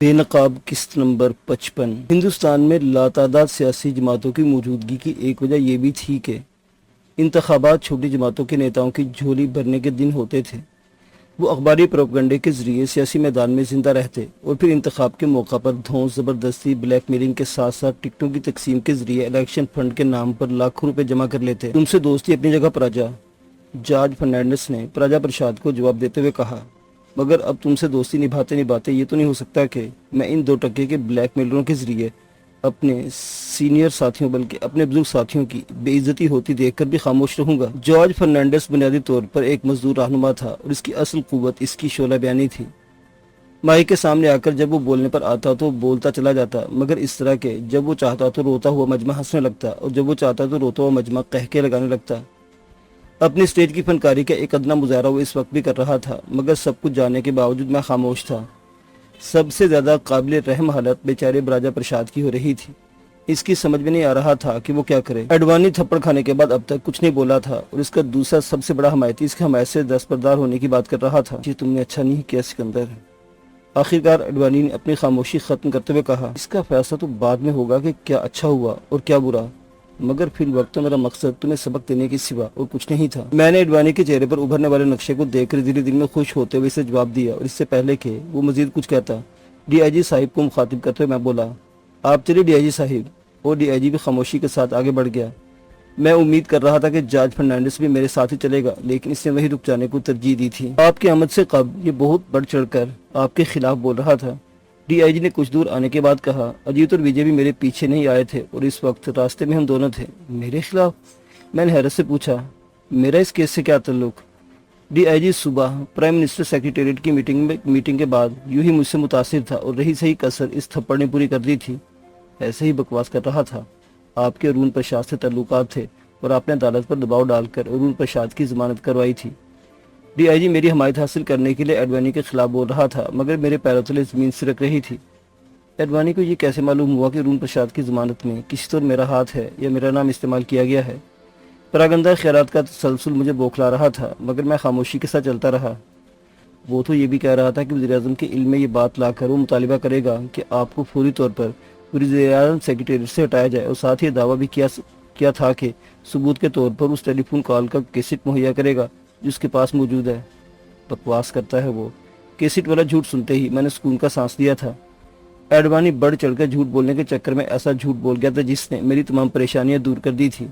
بے نقاب قسط نمبر 55۔ ہندوستان میں لاتعداد سیاسی جماعتوں کی موجودگی کی ایک وجہ یہ بھی تھی کہ انتخابات چھوٹی جماعتوں کے نیتاؤں کی جھولی بھرنے کے دن ہوتے تھے۔ وہ اخباری پروپیگنڈے کے ذریعے سیاسی میدان میں زندہ رہتے اور پھر انتخاب کے موقع پر دھونس، زبردستی، بلیک میلنگ کے ساتھ ساتھ ٹکٹوں کی تقسیم کے ذریعے الیکشن فنڈ کے نام پر لاکھوں روپے جمع کر لیتے۔ تم سے دوستی اپنی جگہ پراجا، جارج فرنانڈس نے پراجا پرشاد کو جواب دیتے ہوئے کہا، مگر اب تم سے دوستی نبھاتے یہ تو نہیں ہو سکتا کہ میں ان 2 ٹکے کے بلیک میلروں کے ذریعے اپنے سینئر ساتھیوں بلکہ اپنے بزرگ ساتھیوں کی بے عزتی ہوتی دیکھ کر بھی خاموش رہوں گا۔ جارج فرنانڈس بنیادی طور پر ایک مزدور رہنما تھا اور اس کی اصل قوت اس کی شعلہ بیانی تھی۔ مائی کے سامنے آ کر جب وہ بولنے پر آتا تو بولتا چلا جاتا، مگر اس طرح کہ جب وہ چاہتا تو روتا ہوا مجمع ہنسنے لگتا اور جب وہ چاہتا تو روتا ہوا مجمع قہقہے لگانے لگتا۔ اپنی سٹیج کی فنکاری کا ایک ادنا مظاہرہ وہ اس وقت بھی کر رہا تھا، مگر سب کچھ جاننے کے باوجود میں خاموش تھا۔ سب سے زیادہ قابل رحم حالت بیچارے براجا پرشاد کی ہو رہی تھی۔ اس کی سمجھ میں نہیں آ رہا تھا کہ وہ کیا کرے۔ اڈوانی تھپڑ کھانے کے بعد اب تک کچھ نہیں بولا تھا اور اس کا دوسرا سب سے بڑا حمایتی اس کی حمایت سے دستبردار ہونے کی بات کر رہا تھا۔ یہ تم نے اچھا نہیں کیا سکندر۔ آخرکار اڈوانی نے اپنی خاموشی ختم کرتے ہوئے کہا، اس کا فیصلہ تو بعد میں ہوگا کہ کیا اچھا ہوا اور کیا برا، مگر فی الوقت تو میرا مقصد تمہیں سبق دینے کے سوا اور کچھ نہیں تھا۔ میں نے اڈوانی کے چہرے پر ابھرنے والے نقشے کو دیکھ کر دھیرے دل میں خوش ہوتے ہوئے اسے جواب دیا، اور اس سے پہلے کہ وہ مزید کچھ کہتا، ڈی آئی جی صاحب کو مخاطب کرتے ہوئے میں بولا، آپ چلے ڈی آئی جی صاحب۔ اور ڈی آئی جی بھی خاموشی کے ساتھ آگے بڑھ گیا۔ میں امید کر رہا تھا کہ جارج فرنانڈس بھی میرے ساتھ ہی چلے گا، لیکن اس نے وہیں رک جانے کو ترجیح دی تھی۔ آپ کی آمد سے قبل یہ بہت بڑھ چڑھ کر آپ کے خلاف بول رہا تھا، ڈی آئی جی نے کچھ دور آنے کے بعد کہا۔ اجیت اور وجے بھی میرے پیچھے نہیں آئے تھے اور اس وقت راستے میں ہم دونوں تھے۔ میرے خلاف؟ میں نے حیرت سے پوچھا، میرا اس کیس سے کیا تعلق؟ ڈی آئی جی صبح پرائم منسٹر سیکریٹریٹ کی میٹنگ کے بعد یوں ہی مجھ سے متاثر تھا اور رہی صحیح کسر اس تھپڑ نے پوری کر دی تھی۔ ایسے ہی بکواس کر رہا تھا۔ آپ کے ارون پرشاد سے تعلقات تھے اور آپ نے عدالت پر دباؤ ڈال کر ارون پرشاد کی ضمانت کروائی تھی۔ ڈی آئی جی میری حمایت حاصل کرنے کے لیے اڈوانی کے خلاف بول رہا تھا، مگر میرے پیروں تلے زمین سرک رہی تھی۔ اڈوانی کو یہ کیسے معلوم ہوا کہ ارون پرشاد کی ضمانت میں کسی طور میرا ہاتھ ہے یا میرا نام استعمال کیا گیا ہے؟ پراگندہ خیرات کا تسلسل مجھے بوکھلا رہا تھا، مگر میں خاموشی کے ساتھ چلتا رہا۔ وہ تو یہ بھی کہہ رہا تھا کہ وزیراعظم کے علم میں یہ بات لا کر وہ مطالبہ کرے گا کہ آپ کو فوری طور پر وزیراعظم سیکریٹریٹ سے ہٹایا جائے، اور ساتھ ہی دعویٰ بھی کیا تھا کہ ثبوت کے طور پر اس ٹیلی فون کال کا کیسٹ مہیا کرے گا جو اس کے پاس موجود ہے۔ بکواس کرتا ہے وہ۔ کیسٹ والا جھوٹ سنتے ہی میں نے سکون کا سانس لیا تھا۔ اڈوانی بڑھ چڑھ کر جھوٹ بولنے کے چکر میں ایسا جھوٹ بول گیا تھا جس نے میری تمام پریشانیاں دور کر دی تھی۔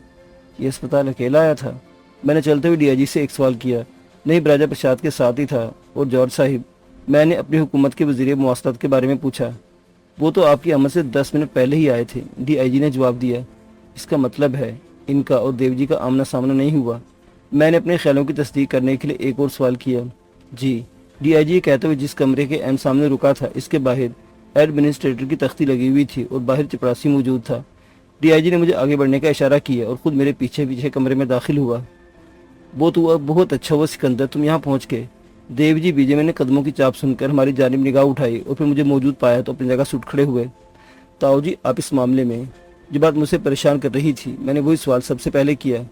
یہ اسپتال اکیلا آیا تھا؟ میں نے چلتے ہوئے ڈی آئی جی سے ایک سوال کیا۔ نہیں، براجا پرشاد کے ساتھ ہی تھا۔ اور جارج صاحب؟ میں نے اپنی حکومت کے وزیر مواصلات کے بارے میں پوچھا۔ وہ تو آپ کی آمد سے 10 منٹ پہلے ہی آئے تھے، ڈی آئی جی نے جواب دیا۔ اس کا مطلب ہے ان کا اور دیو جی کا آمنا سامنا نہیں ہوا؟ میں نے اپنے خیالوں کی تصدیق کرنے کے لیے ایک اور سوال کیا۔ جی، ڈی آئی جی کہتے ہوئے جس کمرے کے اہم سامنے رکا تھا اس کے باہر ایڈمنسٹریٹر کی تختی لگی ہوئی تھی اور باہر چپراسی موجود تھا۔ ڈی آئی جی نے مجھے آگے بڑھنے کا اشارہ کیا اور خود میرے پیچھے کمرے میں داخل ہوا۔ بہت اچھا ہوا سکندر، تم یہاں پہنچ گئے۔ دیو جی بیجے میں نے قدموں کی چاپ سن کر ہماری جانب نگاہ اٹھائی اور پھر مجھے موجود پایا تو اپنی جگہ سے اٹھ کھڑے ہوئے۔ تاؤ جی، آپ اس معاملے میں جو بات مجھ سے پریشان کر رہی تھی، میں نے وہی سوال سب سے پہلے کیا۔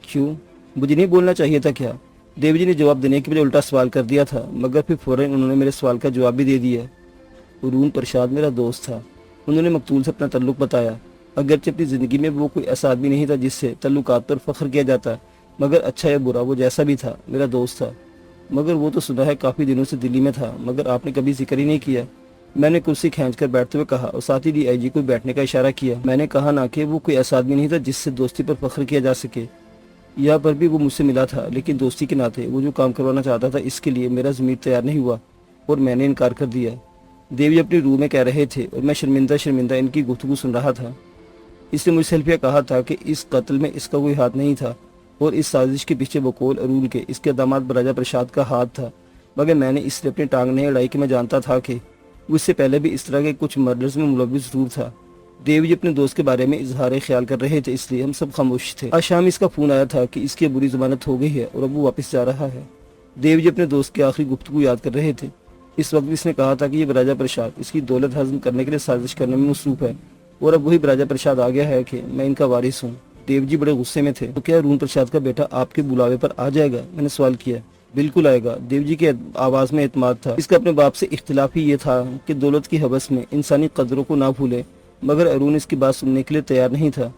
کیوں؟ مجھے نہیں بولنا چاہیے تھا کیا؟ دیو جی نے جواب دینے کے بجائے الٹا سوال کر دیا تھا، مگر پھر فوراً انہوں نے میرے سوال کا جواب بھی دے دیا۔ ارون پرشاد میرا دوست تھا۔ انہوں نے مقتول سے اپنا تعلق بتایا۔ اگرچہ اپنی زندگی میں وہ کوئی ایسا آدمی نہیں تھا جس سے تعلقات پر فخر کیا جاتا، مگر اچھا یا برا وہ جیسا بھی تھا میرا دوست تھا۔ مگر وہ تو سنا ہے کافی دنوں سے دلی میں تھا، مگر آپ نے کبھی ذکر ہی نہیں کیا۔ میں نے کرسی کھینچ کر بیٹھتے ہوئے کہا اور ساتھ ہی ڈی آئی جی کو بیٹھنے کا اشارہ کیا۔ میں نے کہا نہ کہ وہ کوئی ایسا آدمی نہیں تھا جس سے دوستی پر فخر کیا جا سکے۔ یہاں پر بھی وہ مجھ سے ملا تھا، لیکن دوستی کے ناطے وہ جو کام کروانا چاہتا تھا اس کے لیے میرا ضمیر تیار نہیں ہوا اور میں نے انکار کر دیا۔ دیوی اپنی روح میں کہہ رہے تھے اور میں شرمندہ ان کی گفتگو سن رہا تھا۔ اس نے مجھ سے الفیہ کہا تھا کہ اس قتل میں اس کا کوئی ہاتھ نہیں تھا اور اس سازش کے پیچھے بقول ارون کے اس کے داماد براجا پرشاد کا ہاتھ تھا، مگر میں نے اس لیے اپنی ٹانگ نہیں اڑائی کہ میں جانتا تھا کہ وہ اس سے پہلے بھی اس طرح کے کچھ مرڈرز میں ملوث ضرور تھا۔ دیو جی اپنے دوست کے بارے میں اظہار خیال کر رہے تھے، اس لیے ہم سب خاموش تھے۔ آج شام اس کا فون آیا تھا کہ اس کی بری ضمانت ہو گئی ہے اور اب وہ واپس جا رہا ہے۔ دیو جی اپنے دوست کی آخری گفتگو یاد کر رہے تھے۔ اس وقت اس نے کہا تھا کہ یہ براجا پرشاد اس کی دولت ہضم کرنے کے لیے سازش کرنے میں مصروف ہے اور اب وہی براجا پرشاد آ گیا ہے کہ میں ان کا وارث ہوں۔ دیو جی بڑے غصے میں تھے۔ تو کیا ارون پرشاد کا بیٹا آپ کے بلاوے پر آ جائے گا؟ میں نے سوال کیا۔ بالकुल आएगा। देव जी की आवाज में एतमाद था। इसका अपने बाप से इख्तिलाफ ही ये था कि दौलत की हवस में इंसानी कदरों को ना भूले, मगर अरुण इसकी बात सुनने के लिए तैयार नहीं था।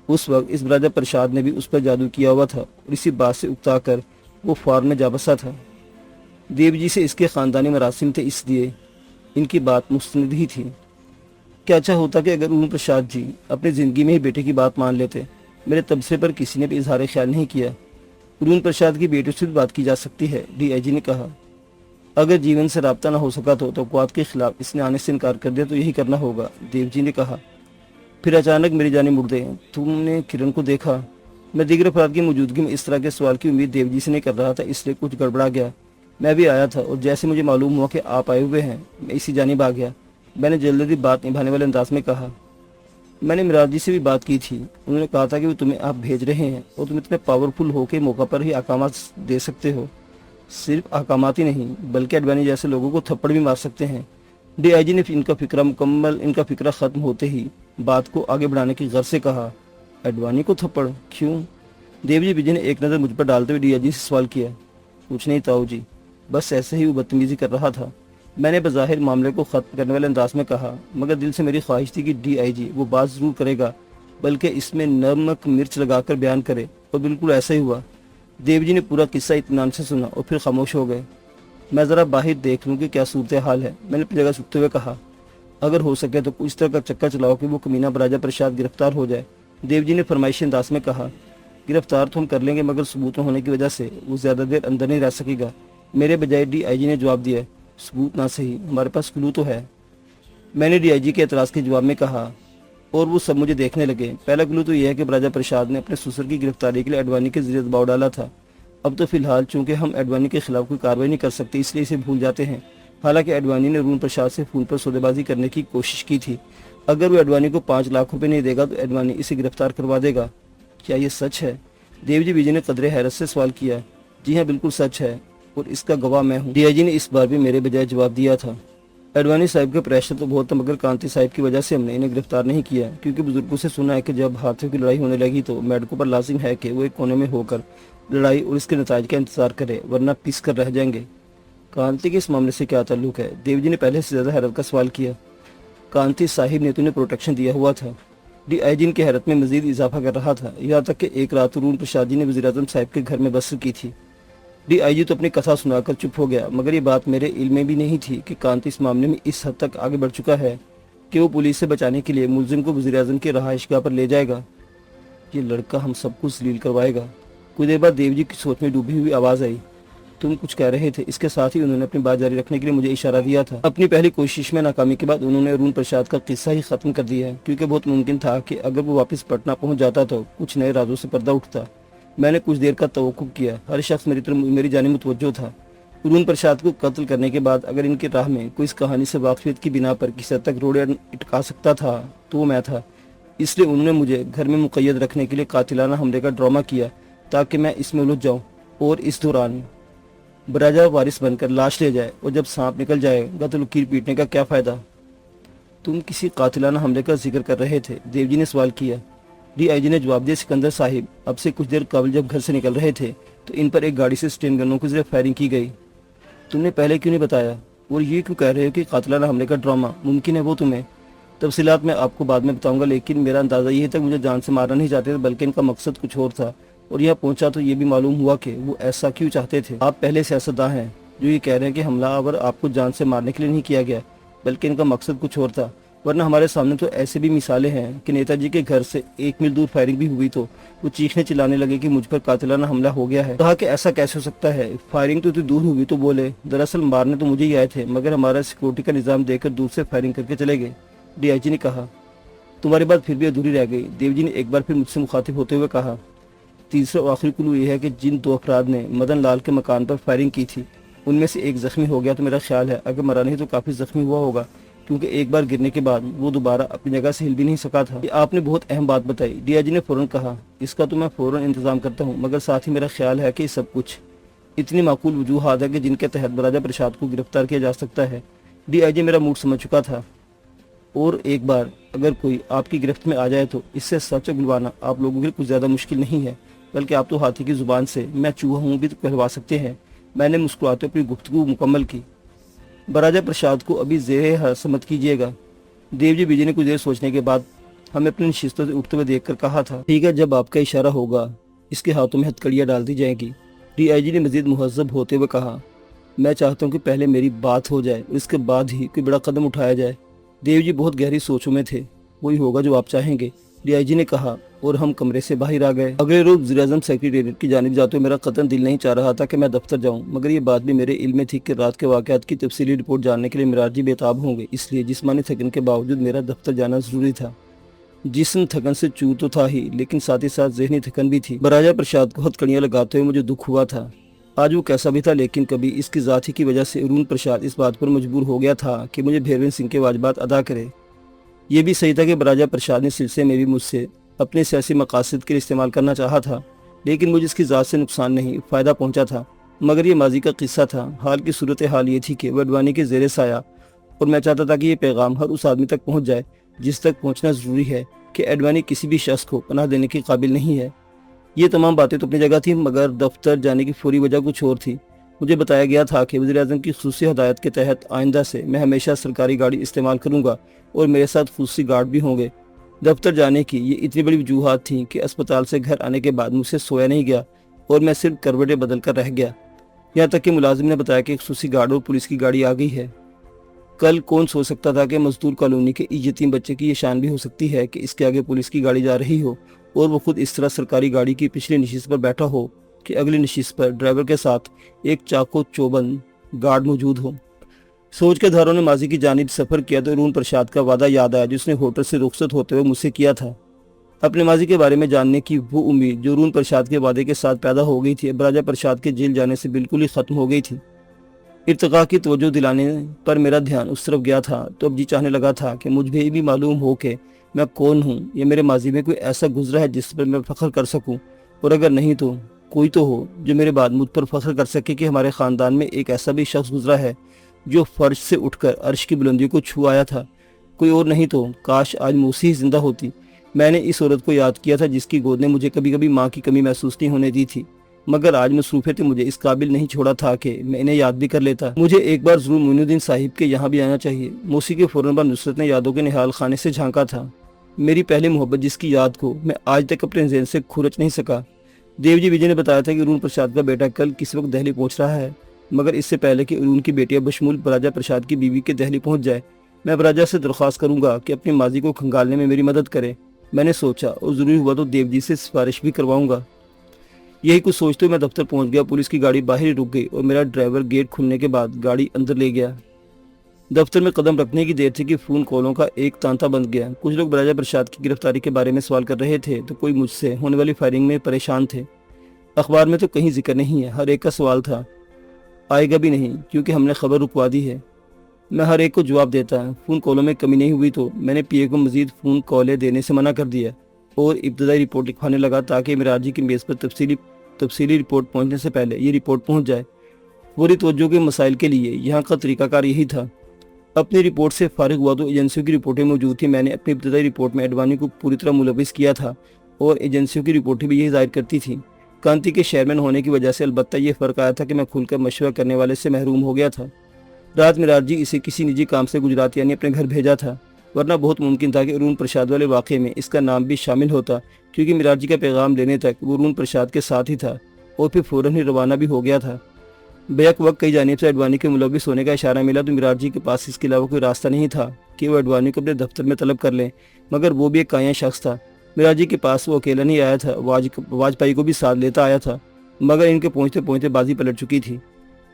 उस वक्त इस राजा प्रसाद ने भी उस पर जादू किया हुआ था और इसी बात से उकता कर वो फौरन में जा बसा था। देव जी से इसके खानदानी मरासिम थे, इसलिए इनकी बात मुस्तनद ही थी। क्या अच्छा होता कि अगर अरुण प्रसाद जी अपनी जिंदगी में ही बेटे की बात मान लेते। मेरे तबसरे पर किसी ने भी इजहार ख्याल नहीं किया। अरुण प्रसाद की बेटे से भी बात की जा सकती है, डीआईजी ने कहा। अगर जीवन से राब्ता ना हो सका तो क्वाद के खिलाफ इसने आने से इनकार कर दिया तो यही करना होगा, देवजी ने कहा। फिर अचानक मेरी जाने मुड़ गई। तुमने किरण को देखा? मैं दीगर अफराद की मौजूदगी में इस तरह के सवाल की उम्मीद देवजी से नहीं कर रहा था, इसलिए कुछ गड़बड़ा गया। मैं भी आया था और जैसे मुझे मालूम हुआ कि आप आए हुए हैं, मैं इसी जानिब आ गया। मैंने जल्दी बात निभाने वाले अंदाज में कहा। मैंने मिराज जी से भी बात की थी। उन्होंने कहा था कि वो तुम्हें आप भेज रहे हैं और तुम इतने पावरफुल हो के मौका पर ही अहकामात दे सकते हो। सिर्फ अहकामात ही नहीं बल्कि अडवाणी जैसे लोगों को थप्पड़ भी मार सकते हैं। डीआईजी ने इनका फिक्रा खत्म होते ही बात को आगे बढ़ाने की गर्ज से कहा। अडवाणी को थप्पड़? क्यों? देवजी विजय ने एक नज़र मुझ पर डालते हुए डीआईजी से सवाल किया। कुछ नहीं ताऊ जी, बस ऐसे ही वो बदतमीजी कर रहा था, मैंने बज़ाहिर मामले को ख़त्म करने वाले अंदाज में कहा, मगर दिल से मेरी ख्वाहिश थी कि डीआईजी वो बात ज़रूर करेगा, बल्कि इसमें नमक मिर्च लगाकर बयान करे, और बिल्कुल ऐसा ही हुआ। देवजी ने पूरा किस्सा इत्मीनान से सुना और फिर खामोश हो गए। मैं ज़रा बाहर देख लूँ कि क्या सूरत हाल है, मैंने अपनी जगह सुखते हुए कहा। अगर हो सके तो कुछ तरह का चक्कर चलाओ कि वो कमीना राजा प्रसाद गिरफ्तार हो जाए, देवजी ने फरमाइशी अंदाज में कहा। गिरफ्तार तो हम कर लेंगे, मगर सबूत होने की वजह से वो ज़्यादा देर अंदर नहीं रह सकेगा, मेरे बजाय डीआईजी ने जवाब दिया। सबूत ना सही, हमारे पास क्लू तो है, मैंने डीआईजी के एतराज़ के जवाब में कहा, और वो सब मुझे देखने लगे। पहला क्लू तो यह है कि राजा प्रसाद ने अपने ससुर की गिरफ्तारी के लिए अडवाणी के जरिए दबाव डाला था। अब तो फिलहाल चूंकि हम अडवाणी के खिलाफ कोई कार्रवाई नहीं कर सकते, इसलिए इसे भूल जाते हैं। हालांकि अडवाणी ने अरुण प्रसाद से फोन पर सौदेबाजी करने की कोशिश की थी। अगर वो अडवाणी को 5 लाख रुपए नहीं देगा तो अडवाणी इसे गिरफ्तार करवा देगा। क्या ये सच है? देवजी विजय ने कदरे हैरत से सवाल किया। जी हाँ, बिल्कुल सच है, और इसका गवाह मैं हूँ, डीआईजी ने इस बार भी मेरे बजाय जवाब दिया था। अडवाणी साहब के प्रेशर तो बहुत था, मगर कांति साहब की वजह से हमने इन्हें गिरफ्तार नहीं किया, क्योंकि बुजुर्गों से सुना है कि जब हाथियों की लड़ाई होने लगी तो मेडकों पर लाजिम है कि वो एक कोने में होकर लड़ाई और इसके नताज का इंतजार करे, वरना पिस कर रह जाएंगे। कांति के इस मामले से क्या ताल्लुक है? देवजी ने पहले से ज्यादा हैरत का सवाल किया। कांति साहिब ने तो उन्हें प्रोटेक्शन दिया हुआ था। डीआईजी की हैरत में मजीद इजाफा कर रहा था, यहाँ तक कि एक रात अरुण प्रसाद जी ने वज़ीर आज़म साहब के घर में बसर की थी। डीआईजी तो अपनी कथा सुनाकर चुप हो गया, मगर ये बात मेरे इल्म में भी नहीं थी कि कांति इस मामले में इस हद तक आगे बढ़ चुका है कि वो पुलिस से बचाने के लिए मुलजिम को वज़ीर आज़म के रहायशगाह पर ले जाएगा। ये लड़का हम सबको जलील करवाएगा। कुछ देर बाद देवजी की सोच में डूबी हुई आवाज़ आई। तुम कुछ कह रहे थे? इसके साथ ही उन्होंने अपनी बात जारी रखने के लिए मुझे इशारा दिया था। अपनी पहली कोशिश में नाकामी के बाद उन्होंने अरुण प्रसाद का किस्सा ही खत्म कर दिया है, क्योंकि बहुत मुमकिन था कि अगर वो वापस पटना पहुंच जाता तो कुछ नए राजों से पर्दा उठता। मैंने कुछ देर का तवक्कुफ किया। हर शख्स मेरी जानिब मुतवज्जो था। अरुण प्रसाद को कत्ल करने के बाद अगर इनकी राह में कोई इस कहानी से वाकफियत की बिना पर किसी हद तक रोड़े इटका सकता था तो वो मैं था। इसलिए उन्होंने मुझे घर में मुक़य्यद रखने के लिए कातिलाना हमले का ड्रामा किया, ताकि मैं इसमें उलझ जाऊँ और इस दौरान बराजा वारिस बनकर लाश ले जाए, और जब सांप निकल जाएगा तो लकीर पीटने का क्या फ़ायदा। तुम किसी कातिलाना हमले का जिक्र कर रहे थे? देवजी ने सवाल किया। डीआईजी ने जवाब दिया। सिकंदर साहिब, अब से कुछ देर कबल जब घर से निकल रहे थे तो इन पर एक गाड़ी से स्टेन गनों के जरिए फायरिंग की गई। तुमने पहले क्यों नहीं बताया? और ये क्यों कह रहे हो कि कातिलाना हमले का ड्रामा मुमकिन है वो तुम्हें? तफसीलात मैं आपको बाद में बताऊंगा, लेकिन मेरा अंदाज़ा ये था मुझे जान से मारना नहीं चाहते थे, बल्कि इनका मकसद कुछ और था। और यहाँ पहुंचा तो ये भी मालूम हुआ कि वो ऐसा क्यों चाहते थे। आप पहले सियासतदान हैं जो ये कह रहे हैं कि हमलावर आपको जान से मारने के लिए नहीं किया गया, बल्कि इनका मकसद कुछ और था। वरना हमारे सामने तो ऐसे भी मिसालें हैं कि नेताजी के घर से 1 मील दूर फायरिंग भी हुई तो वो चीखने चिल्लाने लगे कि मुझ पर कातिलाना हमला हो गया है। कहा कि ऐसा कैसे हो सकता है, फायरिंग तो दूर हुई तो बोले दरअसल मारने तो मुझे ही आए थे, मगर हमारा सिक्योरिटी का निजाम देकर दूर से फायरिंग करके चले गए। डीआईजी ने कहा। तुम्हारी बात फिर भी अधूरी रह गई, देवजी ने एक बार फिर मुझसे मुखातिब होते हुए कहा। तीसरा और आखिरी क्लू ये है कि जिन 2 अफराद ने मदन लाल के मकान पर फायरिंग की थी उनमें से एक जख्मी हो गया, तो मेरा ख्याल है अगर मरा नहीं तो काफ़ी जख्मी हुआ होगा, क्योंकि एक बार गिरने के बाद वो दोबारा अपनी जगह से हिल भी नहीं सका था। ये आपने बहुत अहम बात बताई, डीआईजी ने फौरन कहा। इसका तो मैं फौरन इंतजाम करता हूँ, मगर साथ ही मेरा ख्याल है कि सब कुछ इतनी माकूल वजूहात है कि जिनके तहत राजा प्रसाद को गिरफ्तार किया जा सकता है। डीआईजी मेरा मूड समझ चुका था, और एक बार अगर कोई आपकी गिरफ्त में आ जाए तो इससे सच उगलवाना आप लोगों के लिए कुछ ज़्यादा मुश्किल नहीं है, बल्कि आप तो हाथी की ज़ुबान से मैं चूहा हूँ भी तो कहलवा सकते हैं। میں نے مسکراتے اپنی گفتگو مکمل کی۔ براجہ پرساد کو ابھی زیر حراست مت کیجیے گا۔ دیو جی بیجی نے کچھ دیر سوچنے کے بعد ہمیں اپنی نشستوں سے اٹھتے ہوئے دیکھ کر کہا تھا، ٹھیک ہے، جب آپ کا اشارہ ہوگا اس کے ہاتھوں میں ہتھکڑیاں ڈال دی جائیں گی۔ ڈی آئی جی نے مزید مہذب ہوتے ہوئے کہا، میں چاہتا ہوں کہ پہلے میری بات ہو جائے اور اس کے بعد ہی کوئی بڑا قدم اٹھایا جائے۔ دیو جی بہت گہری سوچوں میں تھے۔ وہی ہوگا جو آپ چاہیں گے، ڈی آئی جی نے کہا، اور ہم کمرے سے باہر آ گئے۔ اگلے روز وزیر اعظم سیکریٹریٹ کی جانب جاتے ہوئے میرا قطعاً دل نہیں چاہ رہا تھا کہ میں دفتر جاؤں، مگر یہ بات بھی میرے علم میں تھی کہ رات کے واقعات کی تفصیلی رپورٹ جاننے کے لیے معراج جی بےتاب ہوں گے، اس لیے جسمانی تھکن کے باوجود میرا دفتر جانا ضروری تھا۔ جسم تھکن سے چور تو تھا ہی، لیکن ساتھ ہی ساتھ ذہنی تھکن بھی تھی۔ براجہ پرساد کو ہتھکڑیاں لگاتے ہوئے مجھے دکھ ہوا تھا۔ آج وہ کیسا بھی تھا، لیکن کبھی اس کی ذات ہی کی وجہ سے ارون پرساد اس بات پر مجبور ہو گیا تھا کہ مجھے بھیروین سنگھ کے واجبات ادا کرے۔ یہ بھی صحیح تھا کہ براجہ پرساد نے سلسلے میں بھی مجھ سے اپنے سیاسی مقاصد کے لیے استعمال کرنا چاہا تھا، لیکن مجھے اس کی ذات سے نقصان نہیں، فائدہ پہنچا تھا۔ مگر یہ ماضی کا قصہ تھا۔ حال کی صورتحال یہ تھی کہ وہ اڈوانی کے زیر سایہ، اور میں چاہتا تھا کہ یہ پیغام ہر اس آدمی تک پہنچ جائے جس تک پہنچنا ضروری ہے کہ اڈوانی کسی بھی شخص کو پناہ دینے کے قابل نہیں ہے۔ یہ تمام باتیں تو اپنی جگہ تھیں، مگر دفتر جانے کی فوری وجہ کچھ اور تھی۔ مجھے بتایا گیا تھا کہ وزیر اعظم کی خصوصی ہدایت کے تحت آئندہ سے میں ہمیشہ سرکاری گاڑی استعمال کروں گا اور میرے ساتھ خصوصی گارڈ بھی ہوں گے۔ دفتر جانے کی یہ اتنی بڑی وجوہات تھیں کہ اسپتال سے گھر آنے کے بعد مجھ سے سویا نہیں گیا اور میں صرف کروٹیں بدل کر رہ گیا، یہاں تک کہ ملازم نے بتایا کہ ایک خصوصی گارڈ اور پولیس کی گاڑی آ گئی ہے۔ کل کون سوچ سکتا تھا کہ مزدور کالونی کے ایک یتیم بچے کی یہ شان بھی ہو سکتی ہے کہ اس کے آگے پولیس کی گاڑی جا رہی ہو اور وہ خود اس طرح سرکاری گاڑی کی پچھلی نشست پر بیٹھا ہو کہ اگلی نشست پر ڈرائیور کے ساتھ ایک چاقو چوبند گارڈ موجود ہو۔ سوچ کے دھاروں نے ماضی کی جانب سفر کیا تو ارون پرساد کا وعدہ یاد آیا جس نے ہوٹل سے رخصت ہوتے ہوئے مجھ سے کیا تھا۔ اپنے ماضی کے بارے میں جاننے کی وہ امید جو ارون پرساد کے وعدے کے ساتھ پیدا ہو گئی تھی، اب راجہ پرساد کے جیل جانے سے بالکل ہی ختم ہو گئی تھی۔ ارتقاء کی توجہ دلانے پر میرا دھیان اس طرف گیا تھا تو اب جی چاہنے لگا تھا کہ مجھے بھی معلوم ہو کہ میں کون ہوں، یا میرے ماضی میں کوئی ایسا گزرا ہے جس پر میں فخر کر سکوں، اور اگر نہیں تو کوئی تو ہو جو میرے بعد مجھ پر فخر کر سکے کہ ہمارے خاندان میں ایک ایسا بھی شخص گزرا ہے جو فرش سے اٹھ کر عرش کی بلندیوں کو چھو آیا تھا۔ کوئی اور نہیں تو کاش آج موسی ہی زندہ ہوتی۔ میں نے اس عورت کو یاد کیا تھا جس کی گود نے مجھے کبھی کبھی ماں کی کمی محسوس نہیں ہونے دی تھی، مگر آج مصروفیت مجھے اس قابل نہیں چھوڑا تھا کہ میں انہیں یاد بھی کر لیتا۔ مجھے ایک بار ضرور معین الدین صاحب کے یہاں بھی آنا چاہیے۔ موسی کے فوراً بعد نصرت نے یادوں کے نہال خانے سے جھانکا تھا، میری پہلی محبت جس کی یاد کو میں آج تک اپنے ذہن سے کھرچ نہیں سکا۔ دیو جی وجے نے بتایا تھا کہ ارون پرساد کا بیٹا کل کس وقت دہلی پہنچ رہا ہے، مگر اس سے پہلے کہ ارون کی بیٹیاں بشمول براجہ پرساد کی بیوی کے دہلی پہنچ جائے، میں براجہ سے درخواست کروں گا کہ اپنی ماضی کو کھنگالنے میں میری مدد کرے۔ میں نے سوچا اور ضروری ہوا تو دیو جی سے سفارش بھی کرواؤں گا۔ یہی کچھ سوچتے ہوئے میں دفتر پہنچ گیا۔ پولیس کی گاڑی باہر ہی رک گئی اور میرا ڈرائیور گیٹ کھلنے کے بعد گاڑی اندر لے گیا۔ دفتر میں قدم رکھنے کی دیر تھی کہ فون کالوں کا ایک تانتا بند گیا۔ کچھ لوگ براجہ پرساد کی گرفتاری کے بارے میں سوال کر رہے تھے تو کوئی مجھ سے ہونے والی فائرنگ میں پریشان تھے۔ اخبار میں تو کہیں ذکر نہیں ہے، ہر ایک کا سوال تھا، آئے گا بھی نہیں کیونکہ ہم نے خبر رکوا دی ہے۔ میں ہر ایک کو جواب دیتا ہے، فون کالوں میں کمی نہیں ہوئی تو میں نے پی اے کو مزید فون کالیں دینے سے منع کر دیا اور ابتدائی رپورٹ لکھوانے لگا تاکہ معراج جی کی میز پر تفصیلی رپورٹ پہنچنے سے پہلے یہ رپورٹ پہنچ جائے۔ فوری توجہ کے مسائل کے لیے یہاں کا طریقہ کار یہی تھا۔ اپنی رپورٹ سے فارغ ہوا تو ایجنسیوں کی رپورٹیں موجود تھیں۔ میں نے اپنی ابتدائی رپورٹ میں اڈوانی کو پوری طرح ملوث کیا تھا اور ایجنسیوں کی رپورٹیں بھی یہی ظاہر کرتی تھیں۔ کانتی کے چیئرمین ہونے کی وجہ سے البتہ یہ فرق آیا تھا کہ میں کھل کر مشورہ کرنے والے سے محروم ہو گیا تھا۔ رات معراج جی اسے کسی نجی کام سے گجرات یعنی اپنے گھر بھیجا تھا، ورنہ بہت ممکن تھا کہ ارون پرساد والے واقعے میں اس کا نام بھی شامل ہوتا، کیونکہ معراج جی کا پیغام لینے تک وہ ارون پرساد کے ساتھ ہی تھا اور پھر فوراً ہی روانہ بھی ہو گیا تھا۔ بیک وقت کئی جانب سے اڈوانی کے ملوث ہونے کا اشارہ ملا تو معراج جی کے پاس اس کے علاوہ کوئی راستہ نہیں تھا کہ وہ اڈوانی کو اپنے دفتر میں طلب کر لیں، مگر وہ بھی ایک کائیں شخص تھا۔ معراج جی کے پاس وہ اکیلا نہیں آیا تھا، واجپئی کو بھی ساتھ لیتا آیا تھا، مگر ان کے پہنچتے پہنچتے بازی پلٹ چکی تھی۔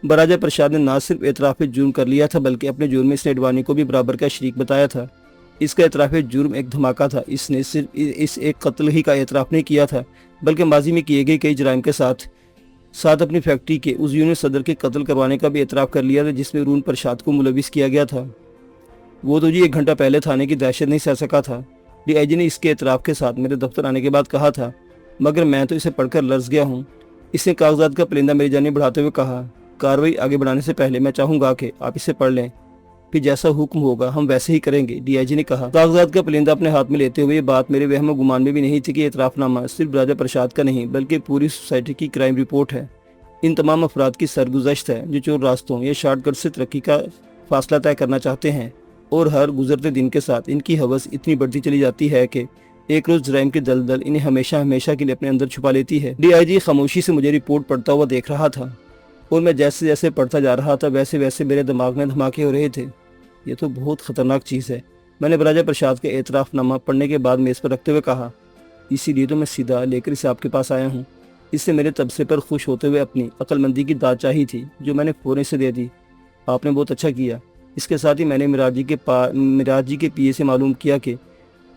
براجہ پرساد نے نہ صرف اعتراف جرم کر لیا تھا بلکہ اپنے جرم میں اس نے اڈوانی کو بھی برابر کا شریک بتایا تھا۔ اس کا اعتراف جرم ایک دھماکہ تھا۔ اس نے صرف اس ایک قتل ہی کا اعتراف نہیں کیا تھا بلکہ ماضی میں کیے گئے کئی جرائم کے ساتھ اپنی فیکٹری کے اس یونٹ صدر کے قتل کروانے کا بھی اعتراف کر لیا تھا جس میں ارون پرساد کو ملوث کیا گیا تھا۔ وہ تو جی 1 گھنٹہ پہلے تھانے کی دہشت نہیں سہ سکا تھا۔ ڈی آئی جی نے اس کے اعتراف کے ساتھ میرے دفتر آنے کے بعد کہا تھا، مگر میں تو اسے پڑھ کر لرز گیا ہوں۔ اس نے کاغذات کا پرندہ میری جانب بڑھاتے ہوئے کہا، کارروائی آگے بڑھانے سے پہلے میں چاہوں گا کہ آپ اسے پڑھ لیں، پھر جیسا حکم ہوگا ہم ویسے ہی کریں گے۔ ڈی آئی جی نے کہا۔ کاغذات کا پرندہ اپنے ہاتھ میں لیتے ہوئے یہ بات میرے وہم و گمان میں بھی نہیں تھی کہ یہ اعتراف نامہ صرف راجہ پرساد کا نہیں بلکہ پوری سوسائٹی کی کرائم رپورٹ ہے۔ इन तमाम अफराद की सरगुज़श्त है जो चोर रास्तों या शॉर्टकट से तरक्की का फासला तय करना चाहते हैं, और हर गुजरते दिन के साथ इनकी हवस इतनी बढ़ती चली जाती है कि एक रोज जराइम की दलदल इन्हें हमेशा हमेशा के लिए अपने अंदर छुपा लेती है। DIG खामोशी से मुझे रिपोर्ट पढ़ता हुआ देख रहा था, और मैं जैसे जैसे पढ़ता जा रहा था वैसे वैसे मेरे दिमाग में धमाके हो रहे थे। ये तो बहुत खतरनाक चीज़ है, मैंने बराजा प्रसाद का एतराफ़नामा पढ़ने के बाद मेज़ पर रखते हुए कहा। इसीलिए तो मैं सीधा लेकर इसे आपके पास आया हूँ। इससे मेरे तबसरे पर खुश होते हुए अपनी अक्लमंदी की दाद चाही थी, जो मैंने फ़ौरन से दे दी। आपने बहुत अच्छा किया। इसके साथ ही मैंने मिराज जी के PA से मालूम किया कि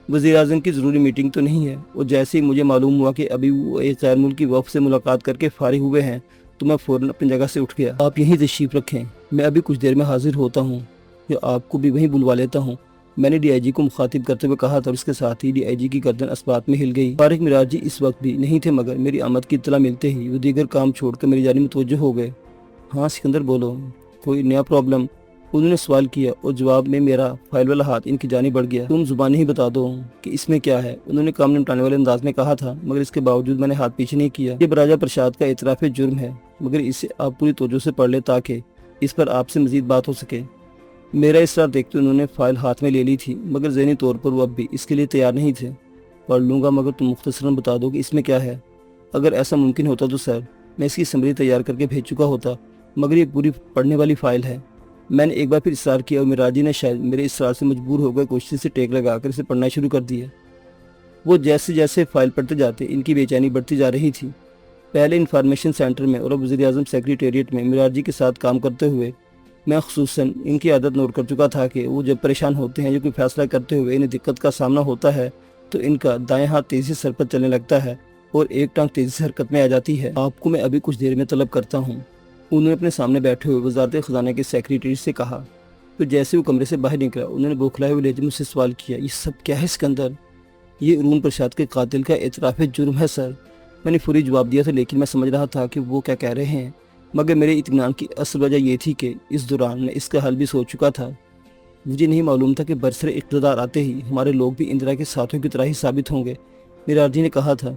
वज़ीर-ए-आज़म की ज़रूरी मीटिंग तो नहीं है, और जैसे ही मुझे मालूम हुआ कि अभी वो एक गैर मुल्की वफ़द से मुलाकात करके फारिग हुए हैं, तो मैं फ़ौरन अपनी जगह से उठ गया। आप यहीं तशरीफ़ रखें, मैं अभी कुछ देर में हाजिर होता हूँ, या आपको भी वहीं बुलवा लेता हूँ, मैंने DIG को मुखातिब करते हुए कहा था, और इसके साथ ही DIG की गर्दन अस्बात में हिल गई। फारिग मिराज जी इस वक्त भी नहीं थे, मगर मेरी आमद की इत्तला मिलते ही वो दीगर काम छोड़कर मेरी जानिब मुतवज्जो हो गए। हाँ सिकंदर बोलो, कोई नया प्रॉब्लम? उन्होंने सवाल किया, और जवाब में मेरा फाइल वाला हाथ इनकी जानिब बढ़ गया। तुम जुबानी ही बता दो कि इसमें क्या है, उन्होंने काम निपटाने वाले अंदाज में कहा था, मगर इसके बावजूद मैंने हाथ पीछे नहीं किया। ये बराजा प्रसाद का एतराफ़ जुर्म है, मगर इसे आप पूरी तवज्जो से पढ़ ले ताकि इस पर आपसे मजीद बात हो सके। मेरा इसरार देखते उन्होंने फाइल हाथ में ले ली थी, मगर ज़हनी तौर पर वो अब भी इसके लिए तैयार नहीं थे। पढ़ लूँगा, मगर तुम मुख्तसरन बता दो कि इसमें क्या है। अगर ऐसा मुमकिन होता तो सर मैं इसकी समरी तैयार करके भेज चुका होता, मगर ये पूरी पढ़ने वाली फ़ाइल है। मैंने एक बार फिर इसरार किया, और मिराज जी ने शायद मेरे इसरार से मजबूर होकर कोशिश से टेक लगाकर इसे पढ़ना शुरू कर दिया। वो जैसे जैसे फाइल पढ़ते जाते इनकी बेचैनी बढ़ती जा रही थी। पहले इंफॉर्मेशन सेंटर में और अब वज़ीर-ए-आज़म सेक्रेटेरिएट में मिराज जी के साथ काम करते हुए मैं ख़ुसूसन इनकी आदत नोट कर चुका था कि वो जब परेशान होते हैं या कोई फैसला करते हुए इन्हें दिक्कत का सामना होता है, तो इनका दाएं हाथ तेज़ी से सर पर चलने लगता है और एक टांग तेज़ी से हरकत में आ जाती है। आपको मैं अभी कुछ देर में तलब करता हूँ, उन्होंने अपने सामने बैठे हुए वज़ारत ख़ज़ाना के सेक्रेटरी से कहा। फिर जैसे वो कमरे से बाहर निकला, उन्होंने बौखलाए हुए लहजे में मुझसे सवाल किया, ये सब क्या है सिकंदर? ये अरुण प्रसाद के कातिल का एतराफ़ जुर्म है सर। मैंने फौरी जवाब दिया था, लेकिन मैं समझ रहा था कि वो क्या कह रहे हैं, मगर मेरे इत्मीनान की असल वजह ये थी कि इस दौरान मैं इसका हल भी सोच चुका था। मुझे नहीं मालूम था कि बरसरे इक़्तिदार आते ही हमारे लोग भी इंदिरा के साथियों की तरह ही साबित होंगे। मिराज जी ने कहा था।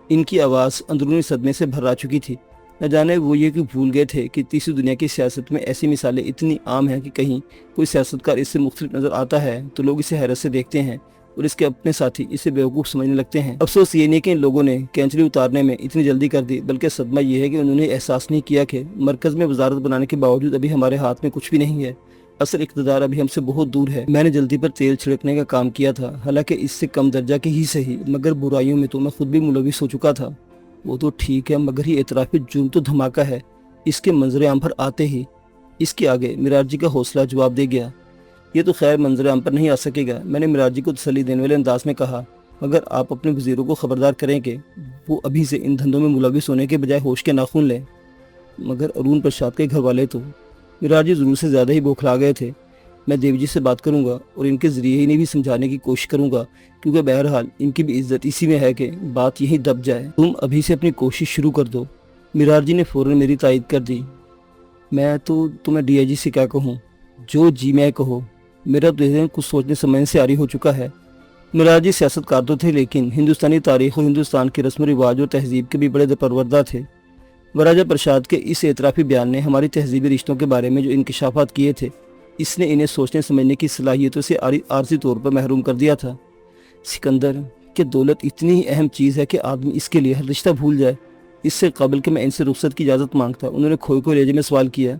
इनकी आवाज़ अंदरूनी सदमे से भर आ चुकी थी। न जाने वो ये कि भूल गए थे कि तीसरी दुनिया की सियासत में ऐसी मिसालें इतनी आम हैं कि कहीं कोई सियासतकार इससे मुख्तलिफ नज़र आता है तो लोग इसे हैरत से देखते हैं और इसके अपने साथी इसे बेवकूफ़ समझने लगते हैं। अफसोस ये नहीं कि इन लोगों ने कैंचली उतारने में इतनी जल्दी कर दी, बल्कि सदमा यह है कि उन्होंने एहसास नहीं किया कि मरकज़ में वजारत बनाने के बावजूद अभी हमारे हाथ में कुछ भी नहीं है। असल इक़्तिदार अभी हमसे बहुत दूर है। मैंने जल्दी पर तेल छिड़कने का काम किया था, हालांकि इससे कम दर्जा के ही सही, मगर बुराइयों में तो मैं खुद भी मुलविस हो चुका था। वो तो ठीक है, मगर ये एतराफ़ी जुर्म तो धमाका है। इसके मंजर आम पर आते ही इसके आगे मिराज जी का हौसला जवाब दे गया। ये तो खैर मंजर आम पर नहीं आ सकेगा, मैंने मिराज जी को तसल्ली देने वाले अंदाज में कहा, मगर आप अपने वज़ीरों को खबरदार करें कि वो अभी से इन धंधों में मुलविस होने के बजाय होश के नाखून लें। मगर अरुण प्रसाद के घर वाले तो मिराज जी ज़रूर से ज़्यादा ही बौखला गए थे। मैं देव जी से बात करूंगा और इनके ज़रिए इन्हें भी समझाने की कोशिश करूंगा, क्योंकि बहरहाल इनकी भी इज्जत इसी में है कि बात यहीं दब जाए। तुम अभी से अपनी कोशिश शुरू कर दो। मिराज जी ने फ़ौरन मेरी तायद कर दी। मैं तो तुम्हें DIG से क्या कहूँ, जो जी मैं कहो। मेरा तो जहन कुछ सोचने समझने से आरी हो चुका है। मिराज जी सियासतकार तो थे, लेकिन हिंदुस्तानी तारीख़ और हिंदुस्तान के रस्म रिवाज और तहजीब के भी बड़े परवरदा थे। बराजा प्रसाद के इस एतराफ़ी बयान ने हमारी तहजीबी रिश्तों के बारे में जो इंकशाफात किए थे, इसने इन्हें सोचने समझने की सलाहियतों से आर्जी तौर पर महरूम कर दिया था। सिकंदर, कि दौलत इतनी ही अहम चीज़ है कि आदमी इसके लिए हर रिश्ता भूल जाए। इससे कबल कि मैं इनसे रुख्सत की इजाज़त मांगता, उन्होंने खोए खोए लहजे में सवाल किया।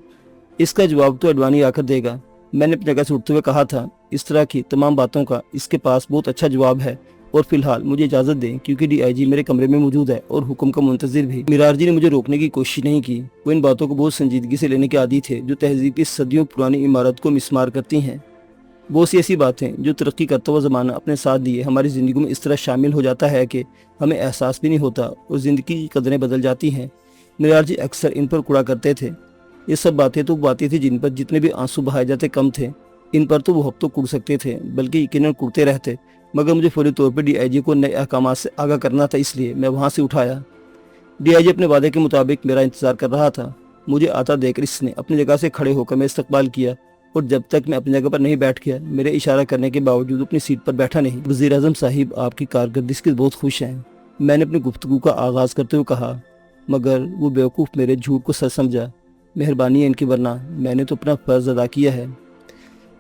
इसका जवाब तो अडवाणी आकर देगा, मैंने अपनी जगह से उठते हुए कहा था। इस तरह की तमाम बातों का इसके पास बहुत अच्छा जवाब है, और फिलहाल मुझे इजाज़त दें, क्योंकि DIG मेरे कमरे में मौजूद है और हुक्म का मुंतज़िर भी। मिराज जी ने मुझे रोकने की कोशिश नहीं की। वो इन बातों को बहुत संजीदगी से लेने के आदी थे, जो तहजीब की सदियों पुरानी इमारत को मिस्मार करती हैं। बहुत सी ऐसी बातें जो तरक्की करता हुआ ज़माना अपने साथ दिए हमारी ज़िंदगी में इस तरह शामिल हो जाता है कि हमें एहसास भी नहीं होता और ज़िंदगी की कदरें बदल जाती हैं। मिराज जी अक्सर इन पर कुड़ा करते थे। ये सब बातें तो बातें थी जिन पर जितने भी आंसू बहाए जाते कम थे। इन पर तो वो हफ्तों कुड़ सकते थे, बल्कि यकीनन कुड़ते रहते, मगर मुझे फौरी तौर पर DIG को नए अहकामात से आगाह करना था, इसलिए मैं वहाँ से उठाया। DIG अपने वादे के मुताबिक मेरा इंतज़ार कर रहा था। मुझे आता देखकर इसने अपनी जगह से खड़े होकर मेरा इस्तकबाल किया, और जब तक मैं अपनी जगह पर नहीं बैठ गया, मेरे इशारा करने के बावजूद अपनी सीट पर बैठा नहीं। वज़ीर-ए-आज़म साहिब आपकी कारकर्दगी से बहुत खुश हैं, मैंने अपनी गुफ्तगू का आगाज़ करते हुए कहा। मगर वो बेवकूफ़ मेरे झूठ को सच समझा। मेहरबानी है इनकी, वरना मैंने तो अपना फ़र्ज़ अदा किया है।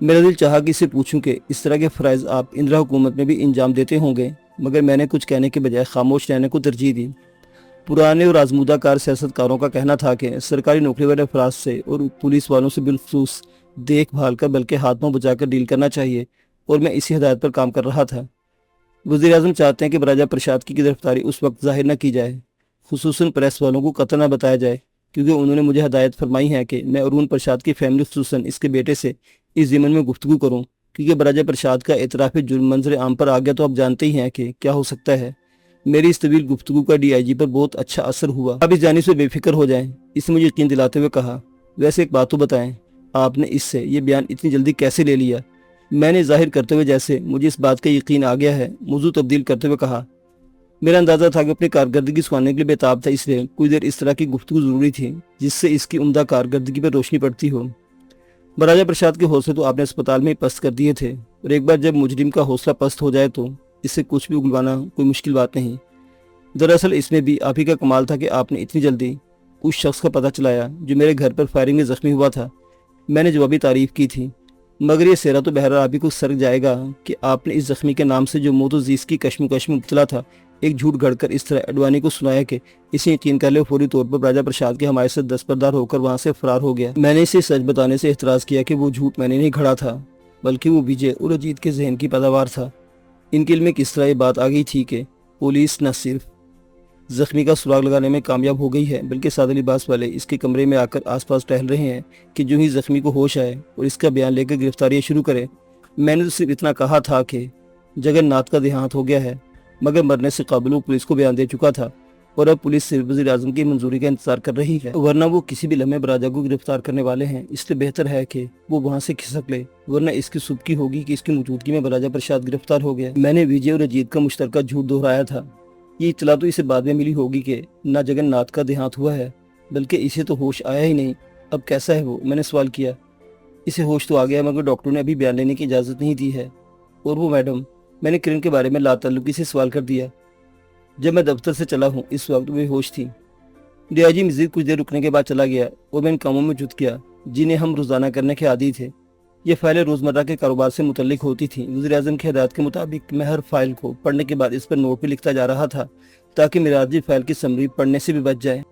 मेरा दिल चाहा कि इससे पूछूं कि इस तरह के फ़राइज़ आप इंदिरा हुकूमत में भी अंजाम देते होंगे, मगर मैंने कुछ कहने के बजाय खामोश रहने को तरजीह दी। पुराने और आजमूदा कार सियासतकारों का कहना था कि सरकारी नौकरी वाले अफराद से और पुलिस वालों से बिलखसूस देखभाल कर बल्कि हाथ पांव बचाकर डील करना चाहिए, और मैं इसी हदायत पर काम कर रहा था। वज़ीर आज़म चाहते हैं कि राजा प्रसाद की गिरफ्तारी उस वक्त जाहिर न की जाए, खुसूसन प्रेस वालों को कतई न बताया जाए, क्योंकि उन्होंने मुझे हदायत फरमाई है कि मैं अरुण प्रसाद की फैमिली खुसूसन इसके बेटे से इस ज़िमन में गुफ्तगू करूँ, क्योंकि राजा प्रसाद का एतराफ़ जुर्म मंजर आम पर आ गया तो आप जानते ही हैं कि क्या हो सकता है। मेरी इस तवील गुफ्तगू का DIG पर बहुत अच्छा असर हुआ। आप इस जानिब से बेफिक्र हो जाएं, इसने मुझे यकीन दिलाते हुए कहा। वैसे एक बात तो बताएं, आपने इससे ये बयान इतनी जल्दी कैसे ले लिया? मैंने जाहिर करते हुए जैसे मुझे इस बात का यकीन आ गया है मौजू तब्दील करते हुए कहा। मेरा अंदाज़ा था कि अपनी कारकर्दगी सुनाने के लिए बेताब था, इसलिए कुछ देर इस तरह की गुफ्तगू ज़रूरी थी जिससे इसकी उम्दा कारकर्दगी पर रोशनी पड़ती हो। राजा प्रसाद के हौसले तो आपने अस्पताल में ही पस्त कर दिए थे, और एक बार जब मुजरिम का हौसला पस्त हो जाए तो इससे कुछ भी उगलवाना कोई मुश्किल बात नहीं। दरअसल इसमें भी आप ही का कमाल था कि आपने इतनी जल्दी उस शख्स का पता चलाया जो मेरे घर पर फायरिंग में ज़ख्मी हुआ था। मैंने जवाबी तारीफ की थी, मगर ये सेहरा तो बहरहाल आप ही को सर्क जाएगा कि आपने इस ज़ख्मी के नाम से जो मौत व ज़ीस की कश्मकश में मुब्तला था, एक झूठ गढ़कर इस तरह अडवाणी को सुनाया कि इसे यकीन कर ले फौरी तौर पर राजा प्रसाद के हमारे साथ दस्तबरदार होकर वहाँ से फरार हो गया। मैंने इसे सच बताने से एतराज़ किया कि वो झूठ मैंने नहीं घड़ा था, बल्कि वो विजय और अजीत के जहन की पैदावार था। इनके इल्म में किस तरह ये बात आ गई थी कि पुलिस न सिर्फ जख्मी का सुराग लगाने में कामयाब हो गई है, बल्कि सादे लिबास वाले इसके कमरे में आकर आसपास टहल रहे हैं कि जो ही जख्मी को होश आए और इसका बयान लेकर गिरफ्तारियां शुरू करे। मैंने तो सिर्फ इतना कहा था कि जगन्नाथ का देहांत हो गया है, मगर मरने से काबिल वो पुलिस को बयान दे चुका था, और अब पुलिस सिर्फ वज़ीर आज़म की मंजूरी का इंतजार कर रही है, वरना वो किसी भी लम्हे राजा को गिरफ्तार करने वाले हैं। इसलिए बेहतर है कि वो वहाँ से खिसक ले, वरना इसकी सुबकी होगी कि इसकी मौजूदगी में राजा प्रसाद गिरफ्तार हो गया। मैंने विजय और अजीत का मुश्तरका झूठ दोहराया था। ये इतला तो इसे बाद में मिली होगी कि ना जगन्नाथ का देहांत हुआ है, बल्कि इसे तो होश आया ही नहीं। अब कैसा है वो? मैंने सवाल किया। इसे होश तो आ गया, मगर डॉक्टर ने अभी बयान लेने की इजाज़त नहीं दी है। और वो मैडम? मैंने किरण के बारे में लाताल्लुकी से सवाल कर दिया। जब मैं दफ्तर से चला हूँ इस वक्त वो होश थी। DIG मजीद कुछ देर रुकने के बाद चला गया और मैं इन कामों में जुट गया जिन्हें हम रोज़ाना करने के आदी थे। ये फाइलें रोज़मर्रा के कारोबार से मुतल्लिक होती थीं। वज़ीर आज़म की हदायत के मुताबिक मैं हर फाइल को पढ़ने के बाद इस पर नोट भी लिखता जा रहा था, ताकि मेरा आजी फाइल की समरी पढ़ने से भी बच जाए।